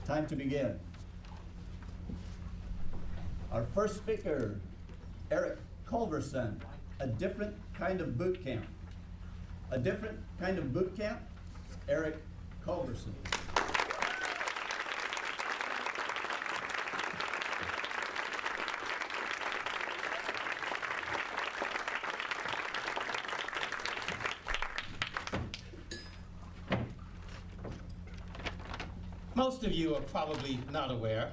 Time to begin. Our first speaker, Eric Culverson, a different kind of boot camp. A different kind of boot camp, Eric Culverson. Most of you are probably not aware,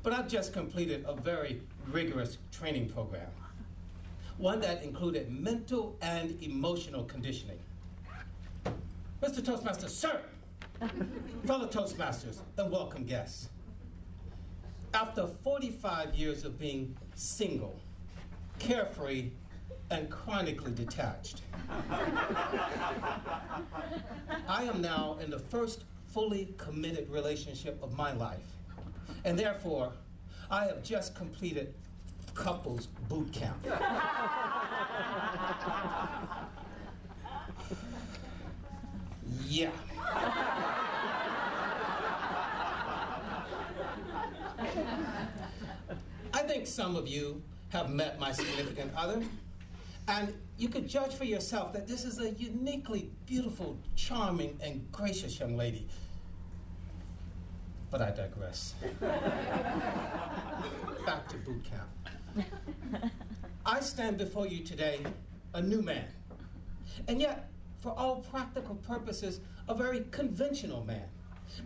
but I've just completed a very rigorous training program, one that included mental and emotional conditioning. Mr. Toastmaster, sir, fellow Toastmasters, and welcome guests. After 45 years of being single, carefree, and chronically detached, I am now in the first fully committed relationship of my life, and therefore, I have just completed couples boot camp. Yeah. I think some of you have met my significant other, and you could judge for yourself that this is a uniquely beautiful, charming, and gracious young lady. But I digress. Back to boot camp. I stand before you today a new man, and yet, for all practical purposes, a very conventional man,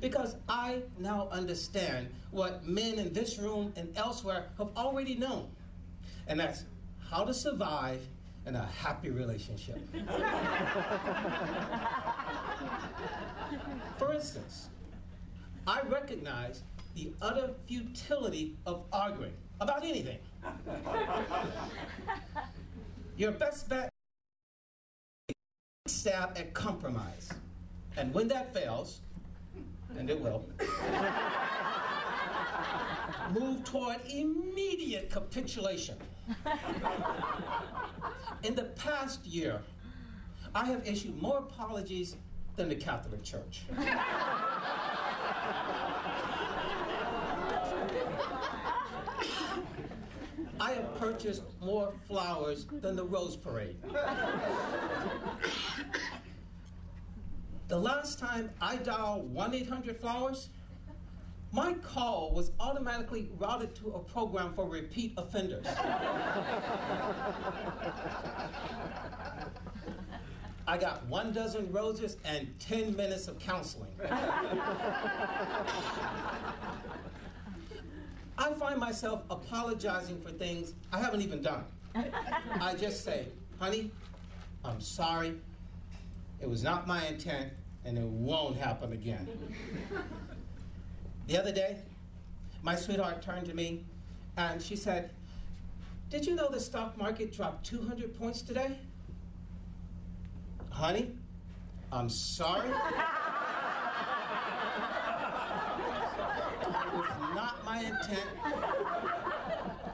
because I now understand what men in this room and elsewhere have already known, and that's how to survive in a happy relationship. For instance, I recognize the utter futility of arguing about anything. Your best bet is to stab at compromise. And when that fails, and it will, move toward immediate capitulation. In the past year, I have issued more apologies than the Catholic Church. I have purchased more flowers than the Rose Parade. The last time I dialed 1-800-Flowers, my call was automatically routed to a program for repeat offenders. I got 1 dozen roses and 10 minutes of counseling. I find myself apologizing for things I haven't even done. I just say, honey, I'm sorry. It was not my intent, and it won't happen again. The other day, my sweetheart turned to me, and she said, did you know the stock market dropped 200 points today? Honey, I'm sorry. It was not my intent,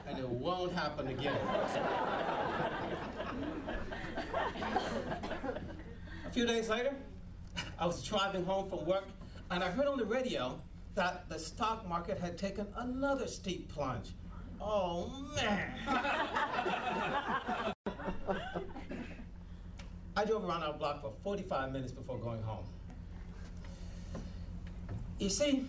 and it won't happen again. A few days later, I was driving home from work, and I heard on the radio that the stock market had taken another steep plunge. Oh, man. I drove around our block for 45 minutes before going home. You see,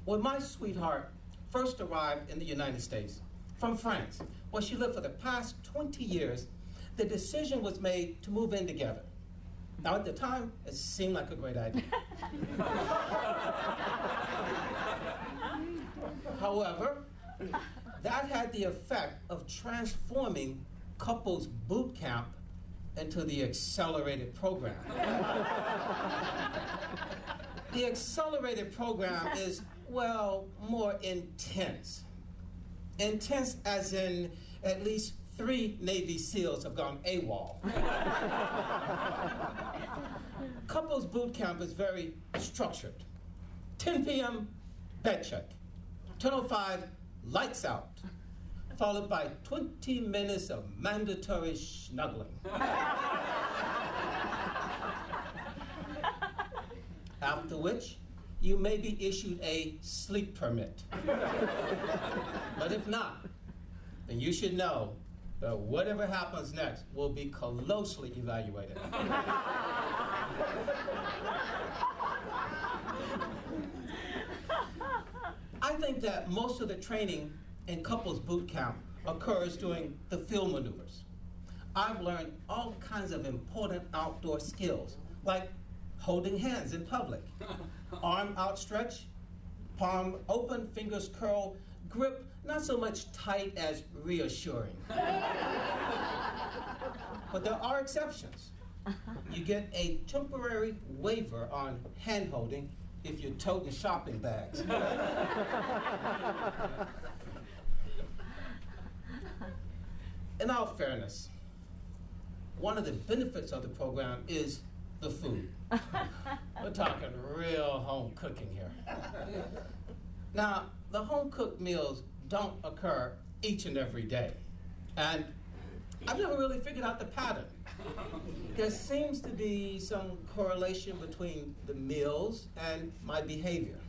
when my sweetheart first arrived in the United States from France, where she lived for the past 20 years, the decision was made to move in together. Now, at the time, it seemed like a great idea. However, that had the effect of transforming couples boot camp into the accelerated program. The accelerated program is, well, more intense. Intense as in at least 3 Navy SEALs have gone AWOL. Couples boot camp is very structured. 10 p.m., bed check. 10:05, lights out. Followed by 20 minutes of mandatory snuggling. After which, you may be issued a sleep permit. But if not, then you should know that whatever happens next will be closely evaluated. I think that most of the training in couples boot camp occurs during the field maneuvers. I've learned all kinds of important outdoor skills, like holding hands in public, arm outstretched, palm open, fingers curled, grip not so much tight as reassuring. But there are exceptions. You get a temporary waiver on hand holding if you're toting shopping bags. In all fairness, one of the benefits of the program is the food. We're talking real home cooking here. Now, the home cooked meals don't occur each and every day. And I've never really figured out the pattern. There seems to be some correlation between the meals and my behavior.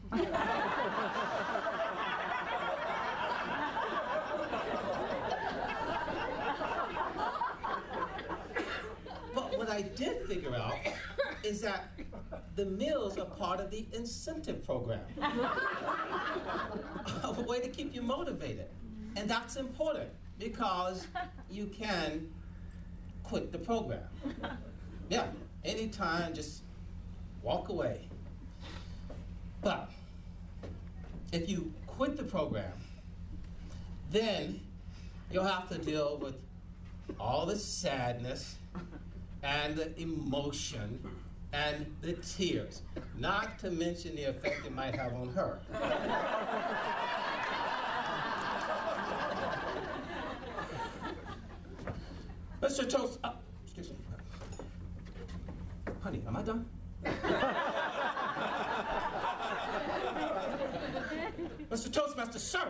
But what I did figure out is that the meals are part of the incentive program. A way to keep you motivated. And that's important because you can quit the program. Yeah, anytime, just walk away. But if you quit the program, then you'll have to deal with all the sadness and the emotion and the tears, not to mention the effect it might have on her. Mr. Toast, excuse me. Honey, am I done? Mr. Toastmaster, sir.